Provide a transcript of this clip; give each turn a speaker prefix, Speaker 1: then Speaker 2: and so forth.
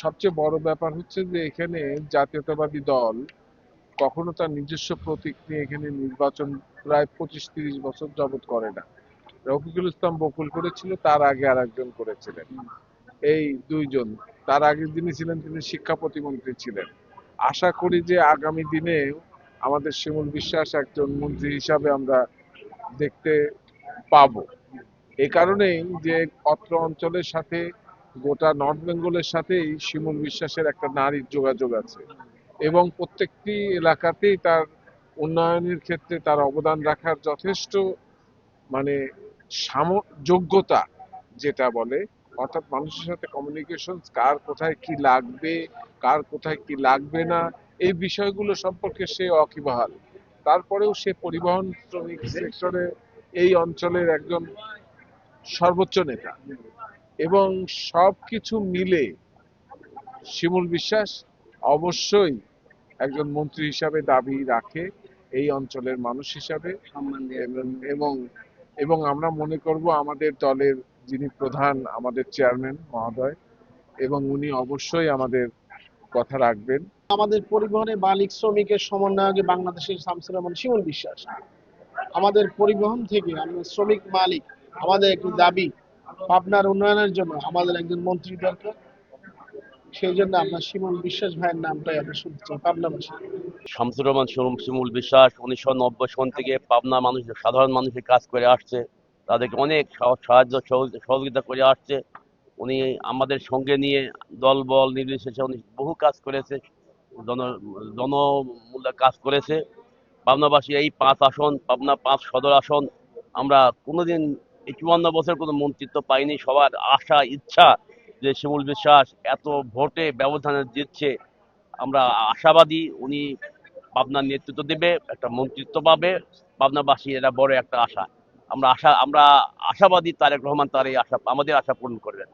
Speaker 1: সবচেয়ে বড় ব্যাপার হচ্ছে যে এখানে জাতীয়তাবাদী দল কখনো তার নিজস্ব প্রতীক নিয়ে এখানে নির্বাচন প্রায় 25-30 বছর যাবত করে না। রফিকুল ইসলাম বকুল করেছিল, তার আগে আর একজন করেছিলেন, এই দুইজন। তার আগে যিনি ছিলেন তিনি শিক্ষা প্রতিমন্ত্রী ছিলেন। আশা করি যে আগামী দিনে আমাদের শিমুল বিশ্বাস একজন মন্ত্রী হিসাবে আমরা দেখতে পাবো। এ কারণেই যে অত্র অঞ্চলের সাথে গোটা নর্থ বেঙ্গলের সাথেই শিমুল বিশ্বাসের একটা নারীর যোগাযোগ আছে এবং প্রত্যেকটি এলাকাতেই তার উন্নয়নের ক্ষেত্রে তার অবদান রাখার যথেষ্ট মানে যোগ্যতা যেটা বলে, অর্থাৎ মানুষের সাথে কমিউনিকেশন, কার কোথায় কি লাগবে, কার কোথায় কি লাগবে না, এই বিষয়গুলো সম্পর্কে সে অকিবহাল। তারপরেও সে পরিবহন শ্রমিক সেক্টরে এই অঞ্চলের একজন সর্বোচ্চ নেতা এবং সবকিছু মিলে শিমুল বিশ্বাস অবশ্যই একজন মন্ত্রী হিসাবে দাবি রাখে এই অঞ্চলের মানুষ হিসাবে। এবং এবং আমরা মনে করব আমাদের দলের যিনি প্রধান, আমাদের চেয়ারম্যান মহোদয়, এবং উনি অবশ্যই আমাদের কথা রাখবেন।
Speaker 2: আমাদের পরিবহনে মালিক শ্রমিকের সমন্বয়কে বাংলাদেশের শামসুর রহমান শিমুল বিশ্বাস। আমাদের পরিবহন থেকে আমরা শ্রমিক মালিক, আমাদের একটি দাবি, পাবনার উন্নয়নের জন্য আমাদের একজন মন্ত্রী দরকার। সেই জন্য আমরা শিমুল বিশ্বাস ভাইয়ের নামটাই আমরা শুনতে চাই পাবনাবাসী।
Speaker 3: শামসুর রহমান শিমুল বিশ্বাস 1990 সন থেকে পাবনা সাধারণ মানুষের কাজ করে আসছে, তাদেরকে অনেক সাহায্য সহযোগিতা করে আসছে। উনি আমাদের সঙ্গে নিয়ে দলবল নির্বিশেষে উনি বহু কাজ করেছে, জনমূল্যে কাজ করেছে। পাবনাবাসী এই 5 আসন, পাবনা 5 সদর আসন, আমরা কোনোদিন এই 54 বছর কোনো মন্ত্রিত্ব পাইনি। সবার আশা ইচ্ছা যে শিমুল বিশ্বাস এত ভোটে ব্যবধানে জিতছে, আমরা আশাবাদী উনি পাবনার নেতৃত্ব দেবে, একটা মন্ত্রিত্ব পাবে। পাবনাবাসী এরা বড় একটা আশা, আমরা আশাবাদী তারেক রহমান তার এই আশা, আমাদের আশা পূরণ করবেন।